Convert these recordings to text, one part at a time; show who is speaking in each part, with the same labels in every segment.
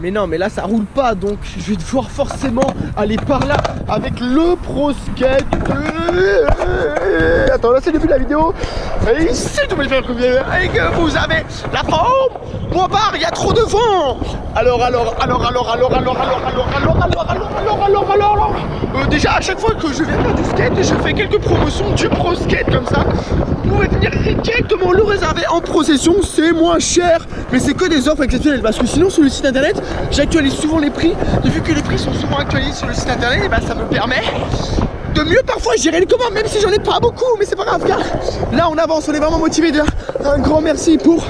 Speaker 1: Mais non, mais là ça roule pas, donc je vais devoir forcément aller par là avec le Pro Skate. Attends, là c'est le début de la vidéo. Et ici, tout le monde fait et que vous avez la forme. Moi part, il y a trop de vent. Alors. Déjà à chaque fois que je viens faire du skate, je fais quelques promotions du Pro Skate comme ça. Vous pouvez venir directement le réserver en procession, c'est moins cher. Mais c'est que des offres exceptionnelles parce que sinon sur le site internet, j'actualise souvent les prix. Et vu que les prix sont souvent actualisés sur le site internet, et bah, ça me permet de mieux parfois gérer les commandes, même si j'en ai pas beaucoup. Mais c'est pas grave car là on avance, on est vraiment motivé. Un grand merci pour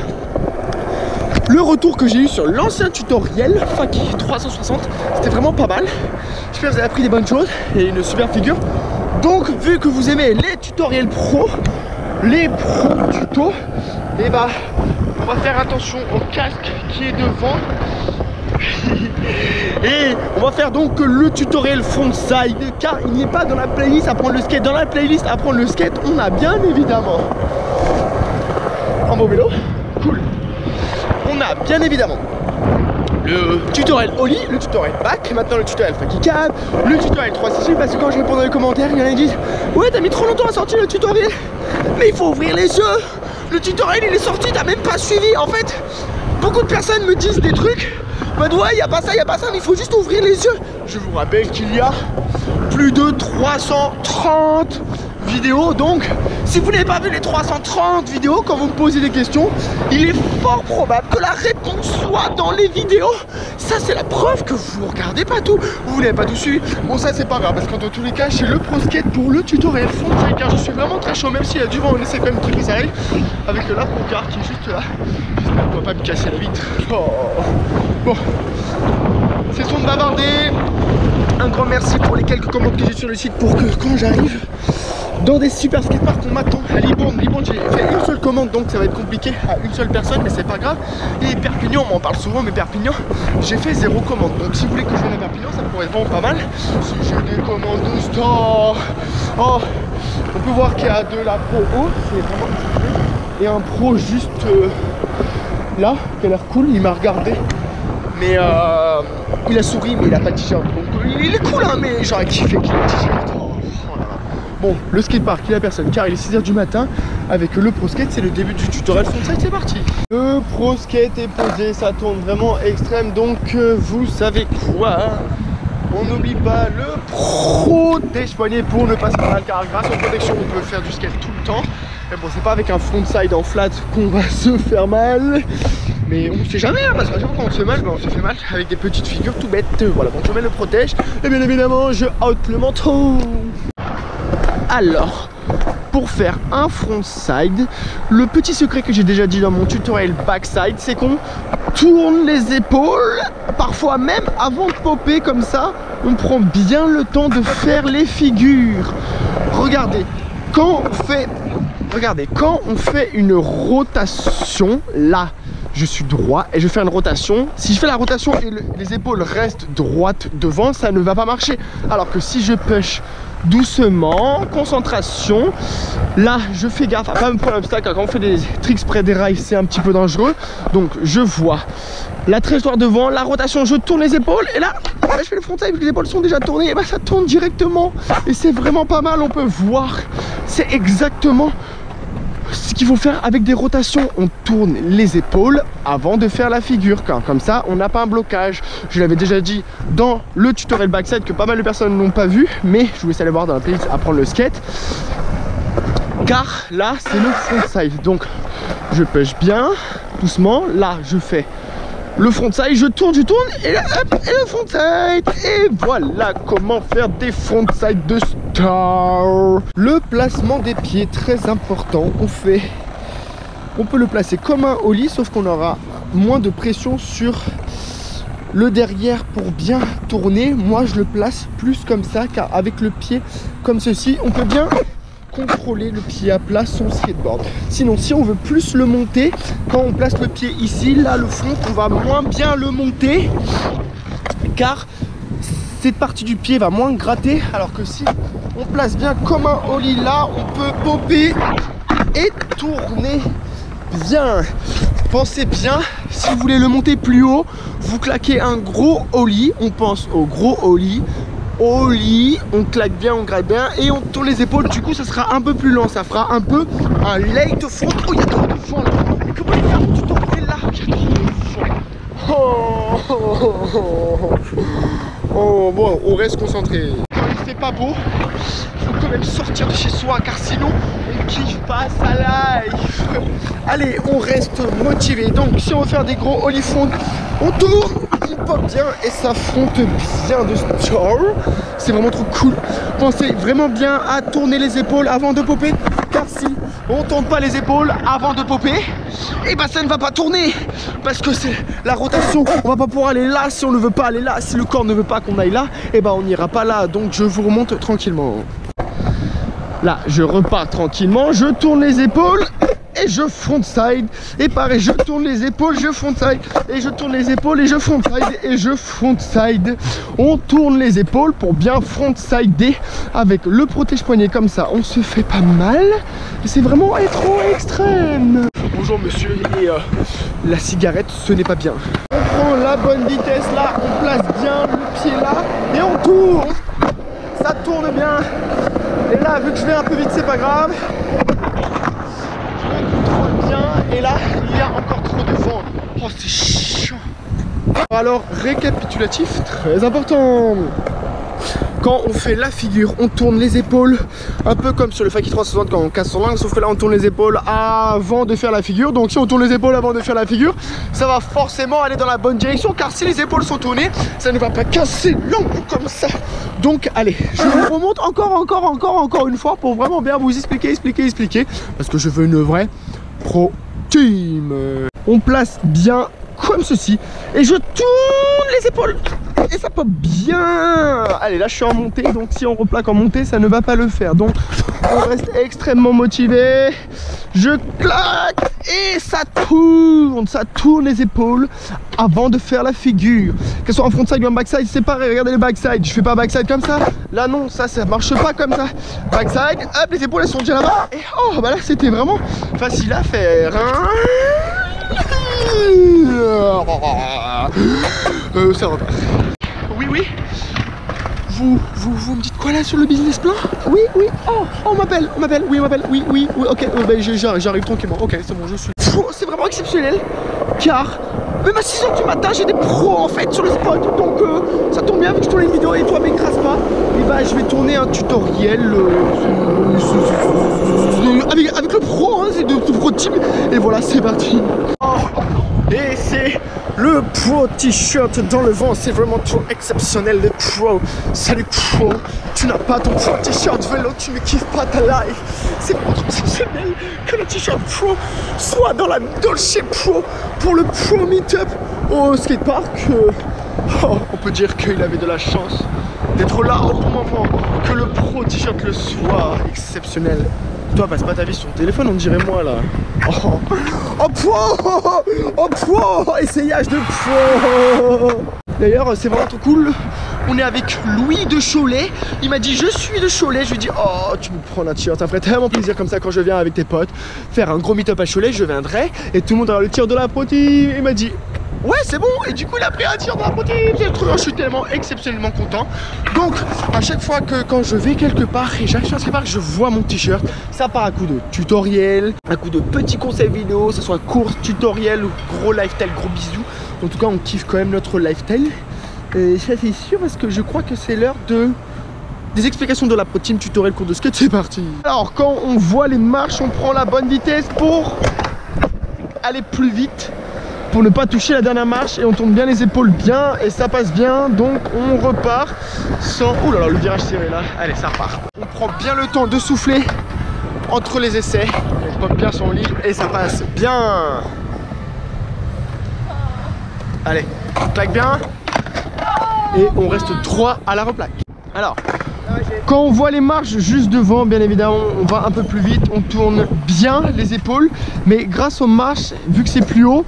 Speaker 1: le retour que j'ai eu sur l'ancien tutoriel Fac 360, c'était vraiment pas mal. J'espère que vous avez appris des bonnes choses et une super figure. Donc vu que vous aimez les tutoriels pro, les pro tutos, et bah on va faire attention au casque qui est devant. Et on va faire donc le tutoriel frontside car il n'est pas dans la playlist apprendre le skate. Dans la playlist apprendre le skate, on a bien évidemment un beau vélo, cool. On a bien évidemment le tutoriel Oli, le tutoriel back, maintenant le tutoriel Faky Cab, le tutoriel 368 parce que quand je réponds dans les commentaires, il y en a qui disent ouais t'as mis trop longtemps à sortir le tutoriel. Mais il faut ouvrir les yeux. Le tutoriel il est sorti, t'as même pas suivi. En fait, beaucoup de personnes me disent des trucs. Bah ouais, y a pas ça, mais il faut juste ouvrir les yeux. Je vous rappelle qu'il y a plus de 330 vidéos. Donc, si vous n'avez pas vu les 330 vidéos, quand vous me posez des questions, il est fort probable que la réponse soit dans les vidéos. Ça, c'est la preuve que vous ne regardez pas tout. Vous n'avez pas tout suivi. Bon, ça, c'est pas grave, parce que dans tous les cas, j'ai le Pro Skate pour le tutoriel frontside, car je suis vraiment très chaud, même s'il y a du vent, on essaie quand même de kiffer ça avec la Procar qui est juste là. J'espère qu'on va pas me casser la vitre. Oh. Bon, c'est son de bavarder. Un grand merci pour les quelques commandes que j'ai sur le site pour que quand j'arrive dans des super skateparks, on m'attend à Libourne. Libourne, j'ai fait une seule commande, donc ça va être compliqué à une seule personne, mais c'est pas grave. Et Perpignan, on m'en parle souvent, mais Perpignan, j'ai fait 0 commande. Donc si vous voulez que je vienne à Perpignan, ça pourrait être vraiment pas mal. Si j'ai des commandes de star. Oh, on peut voir qu'il y a de la pro haut, c'est vraiment exceptionnel. Et un pro juste là, qui a l'air cool, il m'a regardé. Mais il a souri, mais il a pas de t-shirt. Donc il est cool, hein, mais j'aurais kiffé qu'il ait un t-shirt. Bon, le skatepark, il a personne car il est 6 h du matin. Avec le Pro Skate, c'est le début du tutoriel frontside, c'est parti. Le Pro Skate est posé, ça tourne vraiment extrême. Donc vous savez quoi, on n'oublie pas le protège-poignet pour ne pas se faire mal, car grâce aux protections on peut faire du skate tout le temps. Mais bon, c'est pas avec un frontside en flat qu'on va se faire mal. Mais on ne sait jamais, hein, parce que quand on se fait mal, on se fait mal avec des petites figures tout bêtes. Voilà, donc je mets le protège et bien évidemment je out le manteau. Alors, pour faire un frontside, le petit secret que j'ai déjà dit dans mon tutoriel backside, c'est qu'on tourne les épaules, parfois même avant de popper comme ça, on prend bien le temps de faire les figures. Regardez, quand on fait une rotation, là, je suis droit et je fais une rotation. Si je fais la rotation et les épaules restent droites devant, ça ne va pas marcher. Alors que si je push doucement, concentration, là je fais gaffe à pas me prendre l'obstacle. Quand on fait des tricks près des rails, c'est un petit peu dangereux. Donc je vois la trajectoire devant, la rotation, je tourne les épaules et là je fais le frontside vu que les épaules sont déjà tournées, et bah ça tourne directement et c'est vraiment pas mal. On peut voir, c'est exactement ce qu'il faut faire avec des rotations. On tourne les épaules avant de faire la figure, car comme ça on n'a pas un blocage. Je l'avais déjà dit dans le tutoriel backside que pas mal de personnes n'ont pas vu, mais je vous laisse aller voir dans la playlist apprendre le skate, car là c'est le frontside. Donc je push bien doucement, là je fais le frontside, je tourne et là hop, et le frontside, et voilà comment faire des frontside de star. Le placement des pieds, très important. On peut le placer comme un ollie, sauf qu'on aura moins de pression sur le derrière pour bien tourner. Moi je le place plus comme ça, car avec le pied comme ceci, on peut bien contrôler le pied à plat son skateboard. Sinon, si on veut plus le monter, quand on place le pied ici, là le front, on va moins bien le monter, car cette partie du pied va moins gratter. Alors que si on place bien comme un ollie, là on peut popper et tourner bien. Pensez bien, si vous voulez le monter plus haut, vous claquez un gros ollie. On pense au gros ollie. Ollie, on claque bien, on gratte bien et on tourne les épaules. Du coup, ça sera un peu plus lent. Ça fera un peu un late front. Oh, il y a trop de vent là. Mais comment les faire tu tournes là? Il y a trop de vent. Oh, bon, on reste concentré. Quand il fait pas beau, il faut quand même sortir de chez soi car sinon on kiffe pas sa life. Allez, on reste motivé. Donc si on veut faire des gros ollie front, on tourne, on pop bien et ça fronte bien de star. C'est vraiment trop cool. Pensez vraiment bien à tourner les épaules avant de popper, car si on tourne pas les épaules avant de popper, et bah ça ne va pas tourner parce que c'est la rotation. On va pas pouvoir aller là si on ne veut pas aller là. Si le corps ne veut pas qu'on aille là, et bah on n'ira pas là. Donc je vous remonte tranquillement. Là, je repars tranquillement, je tourne les épaules et je frontside. Et pareil, je tourne les épaules, je frontside. Et je tourne les épaules et je frontside. Et je frontside. On tourne les épaules pour bien frontsider avec le protège-poignet comme ça. On se fait pas mal. C'est vraiment trop extrême. Bonjour monsieur, et la cigarette, ce n'est pas bien. On prend la bonne vitesse là, on place bien le pied là et on tourne. Ça tourne bien. Et là, vu que je vais un peu vite, c'est pas grave. Je me contrôle bien. Et là, il y a encore trop de vent. Oh, c'est chiant. Alors, récapitulatif, très important. Quand on fait la figure, on tourne les épaules, un peu comme sur le Faki 360 quand on casse son langue, sauf que là on tourne les épaules avant de faire la figure. Donc si on tourne les épaules avant de faire la figure, ça va forcément aller dans la bonne direction, car si les épaules sont tournées, ça ne va pas casser l'angle comme ça. Donc allez, je vous remonte encore une fois pour vraiment bien vous expliquer, parce que je veux une vraie pro team. On place bien comme ceci et je tourne les épaules et ça pop bien. Allez, là je suis en montée, donc si on replaque en montée, ça ne va pas le faire. Donc on reste extrêmement motivé. Je claque et ça tourne les épaules avant de faire la figure. Qu'elle soit en frontside ou en backside, c'est pareil. Regardez les backside, je fais pas backside comme ça. Là non, ça marche pas comme ça. Backside, hop, les épaules elles sont déjà là-bas. Et oh, bah là c'était vraiment facile à faire. Ça repart. Oui. Vous me dites quoi là sur le business plan? Oui. Oh, on m'appelle. Oui, ok. J'arrive tranquillement. Ok, c'est bon, je suis. C'est vraiment exceptionnel. Car même à 6h du matin, j'ai des pros en fait sur le spot. Donc ça tombe bien vu que je tourne une vidéo et toi m'écrase pas. Et bah je vais tourner un tutoriel avec le pro, hein, c'est de pro team. Et voilà, c'est parti. Oh, et c'est le pro t-shirt dans le vent, c'est vraiment trop exceptionnel. Le pro, salut pro, tu n'as pas ton pro t-shirt vélo, tu ne kiffes pas ta life. C'est vraiment trop exceptionnel que le t-shirt pro soit dans la Dolce Pro pour le pro meet-up au skatepark. On peut dire qu'il avait de la chance d'être là au bon moment, que le pro t-shirt le soit. Exceptionnel. Toi, passe pas ta vie sur ton téléphone, on dirait moi là. Oh pro, essayage de pro. D'ailleurs, c'est vraiment trop cool. On est avec Louis de Cholet. Il m'a dit je suis de Cholet. Je lui ai dit oh tu me prends un t-shirt. Ça ferait tellement plaisir comme ça quand je viens avec tes potes faire un gros meet-up à Cholet. Je viendrai et tout le monde aura le tir de la pro team. Il m'a dit ouais c'est bon, et du coup il a pris un tir de la pro team. Je suis tellement exceptionnellement content. Donc à chaque fois que quand je vais quelque part et j'arrive sur un skatepark, je vois mon t-shirt, ça part à coup de tutoriel, à coup de petits conseils vidéo, que ce soit course, tutoriel ou gros lifestyle, gros bisous. En tout cas on kiffe quand même notre lifestyle. Et ça c'est sûr parce que je crois que c'est l'heure des explications de la pro team, tutoriel, cours de skate, c'est parti. Alors quand on voit les marches, on prend la bonne vitesse pour aller plus vite, pour ne pas toucher la dernière marche, et on tourne bien les épaules bien et ça passe bien. Donc on repart sans... Ouh là là, le virage serré là. Allez, ça repart. On prend bien le temps de souffler entre les essais. On pop bien son lit et ça passe bien. Allez, on claque bien et on reste droit à la replaque. Alors, quand on voit les marches juste devant, bien évidemment, on va un peu plus vite, on tourne bien les épaules, mais grâce aux marches, vu que c'est plus haut,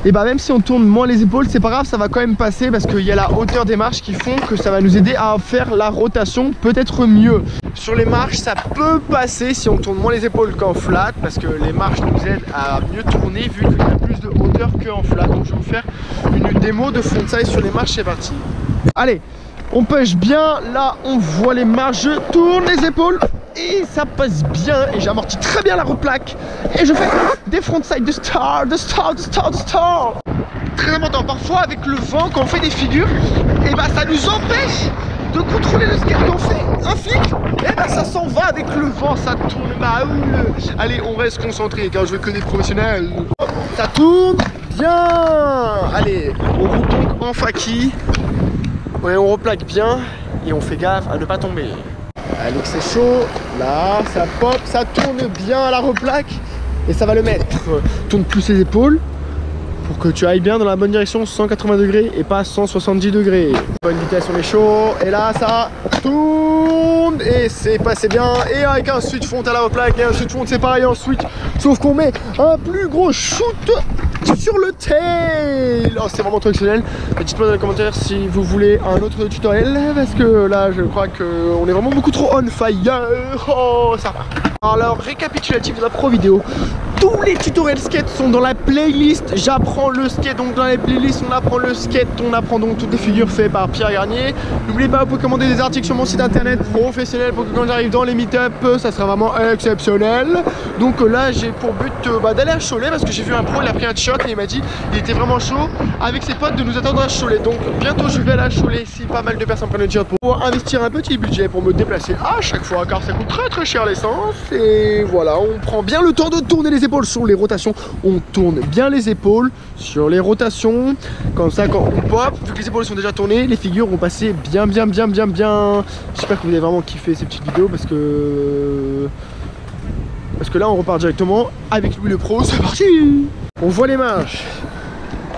Speaker 1: et bah même si on tourne moins les épaules, c'est pas grave, ça va quand même passer parce qu'il y a la hauteur des marches qui font que ça va nous aider à faire la rotation peut-être mieux. Sur les marches, ça peut passer si on tourne moins les épaules qu'en flat, parce que les marches nous aident à mieux tourner vu qu'il y a plus plus de hauteur qu'en flat. Donc je vais vous faire une démo de frontside sur les marches, c'est parti. Allez, on push bien, là on voit les marches, je tourne les épaules et ça passe bien et j'amortis très bien la replaque et je fais des frontside de star. Très important, parfois avec le vent quand on fait des figures, et bah ça nous empêche de contrôler le skate. Quand on fait un flic, et bah ça s'en va avec le vent, ça tourne baoule. Allez, on reste concentré car je veux que des professionnels. Ça tourne bien. Allez, on roule donc en faki. Ouais, on replaque bien et on fait gaffe à ne pas tomber. Allez, que c'est chaud. Là, ça pop, ça tourne bien à la replaque et ça va le mettre. Tourne plus les épaules pour que tu ailles bien dans la bonne direction, 180 degrés et pas 170 degrés. Bonne vitesse, on est chaud. Et là, ça tourne et c'est passé bien. Et avec un switch front à la replaque et un switch front, c'est pareil en switch. Sauf qu'on met un plus gros shoot sur le tail. Oh, c'est vraiment trop exceptionnel. Dites-moi dans les commentaires si vous voulez un autre tutoriel parce que là je crois qu'on est vraiment beaucoup trop on fire. Oh, ça va. Alors, récapitulatif de la pro vidéo. Tous les tutoriels skate sont dans la playlist. J'apprends le skate, donc dans la playlist on apprend le skate, on apprend donc toutes les figures faites par Pierre Garnier. N'oubliez pas, vous pouvez commander des articles sur mon site internet professionnel pour que quand j'arrive dans les meet-up, ça sera vraiment exceptionnel. Donc là j'ai pour but d'aller à Cholet parce que j'ai vu un pro, il a pris un shot et il m'a dit il était vraiment chaud avec ses potes de nous attendre à Cholet. Donc bientôt je vais aller à Cholet si pas mal de personnes prennent le shot pour pouvoir investir un petit budget pour me déplacer à chaque fois car ça coûte très cher l'essence. Et voilà, on prend bien le temps de tourner les épaules sur les rotations. On tourne bien les épaules sur les rotations. Comme ça, quand on pop, vu que les épaules sont déjà tournées, les figures vont passer bien. J'espère que vous avez vraiment kiffé ces petites vidéos parce que là, on repart directement avec Louis le Pro. C'est parti. On voit les marches.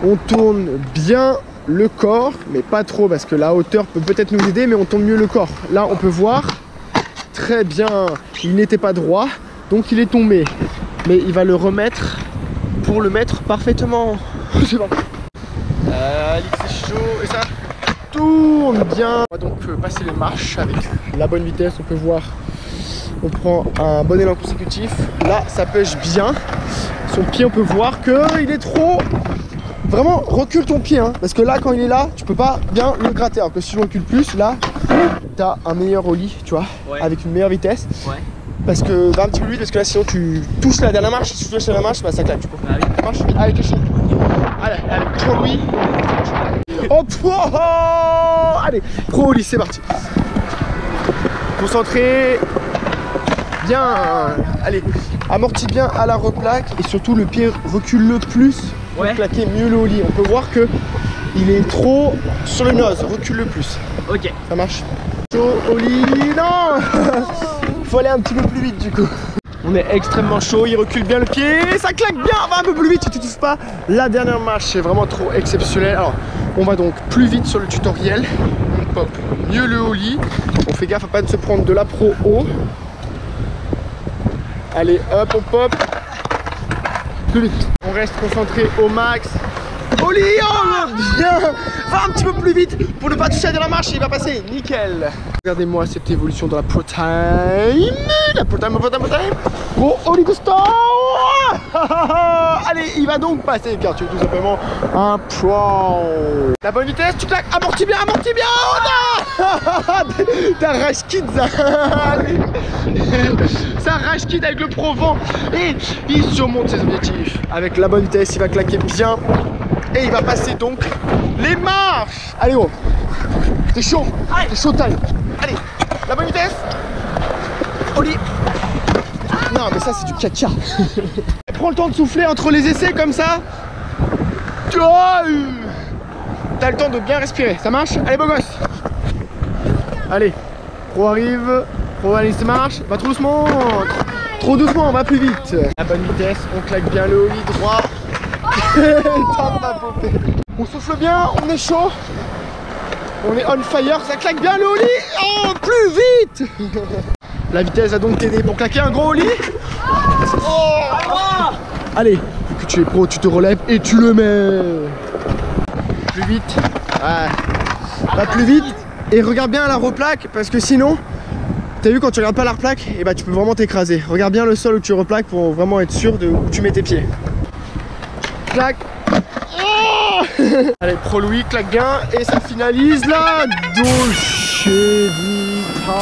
Speaker 1: On tourne bien le corps, mais pas trop parce que la hauteur peut peut-être nous aider, mais on tourne mieux le corps. Là, on peut voir très bien, il n'était pas droit, donc il est tombé. Mais il va le remettre pour le mettre parfaitement. C'est bon. C'est chaud et ça tourne bien. On va donc passer les marches avec la bonne vitesse. On peut voir, on prend un bon élan consécutif. Là, ça pêche bien. Son pied, on peut voir qu'il est trop. Vraiment, recule ton pied, hein, parce que là, quand il est là, tu peux pas bien le gratter. Alors que si je recule plus, là, tu as un meilleur ollie, tu vois, ouais, avec une meilleure vitesse. Ouais. Parce que va un petit peu vite, parce que là, sinon tu touches la dernière marche. Si tu touches la dernière marche, bah ça claque du coup. Ah oui. Marche vite. Allez, t'es chaud. Allez, pro Louis. Oh, allez, pro Louis, c'est parti. Concentré. Bien. Allez, amortis bien à la replaque et surtout le pied recule le plus. Pour claquer mieux le ollie. On peut voir que il est trop sur le nose, recule le plus. Ok. Ça marche. Chaud, ollie, non. Faut aller un petit peu plus vite du coup. On est extrêmement chaud, il recule bien le pied, ça claque bien, va un peu plus vite, tu touches pas la dernière marche, c'est vraiment trop exceptionnel. Alors, on va donc plus vite sur le tutoriel, on pop mieux le ollie, on fait gaffe à pas de se prendre de la pro haut. Allez, hop, on pop. Plus vite. On reste concentré au max. Ollie, oh, bien. Va un petit peu plus vite pour ne pas toucher à la marche, il va passer, nickel. Regardez-moi cette évolution dans la pro time. La pro time. Gros Ollie de start. Allez, il va donc passer car tu es tout simplement un pro. La bonne vitesse, tu claques, amortis bien. Oh non. T'as rage kid ça. Ça rage kid avec le pro vent. Et il surmonte ses objectifs. Avec la bonne vitesse, il va claquer bien. Et il va passer donc les marches. Allez gros, t'es chaud, t'es chaud taille. Allez, la bonne vitesse. Ollie. Non mais ça c'est du caca. Prends le temps de souffler entre les essais comme ça. T'as le temps de bien respirer, ça marche? Allez beau gosse. Allez, pro arrive, pro allez ça marche. Va trop doucement. Trop doucement, on va plus vite. La bonne vitesse, on claque bien le ollie droit. On souffle bien, on est chaud, on est on fire, ça claque bien le ollie. Oh, plus vite. La vitesse va donc t'aider pour claquer un gros ollie. Oh. Allez, vu que tu es pro, tu te relèves et tu le mets. Plus vite. Va plus vite et regarde bien la replaque parce que sinon, t'as vu quand tu regardes pas la replaque, et bah tu peux vraiment t'écraser. Regarde bien le sol où tu replaques pour vraiment être sûr de où tu mets tes pieds. clac. Oh allez, Pro Louis, claque bien. Et ça finalise là. Dolce Vita.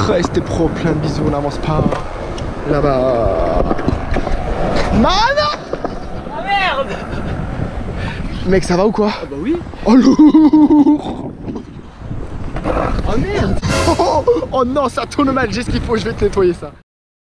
Speaker 1: Restez pro, plein de bisous, on n'avance pas. Là-bas. Mana.
Speaker 2: Oh merde.
Speaker 1: Mec, ça va ou quoi?
Speaker 2: Ah bah oui.
Speaker 1: Oh lourd.
Speaker 2: Oh merde.
Speaker 1: Oh non, ça tourne mal, j'ai ce qu'il faut, je vais te nettoyer ça.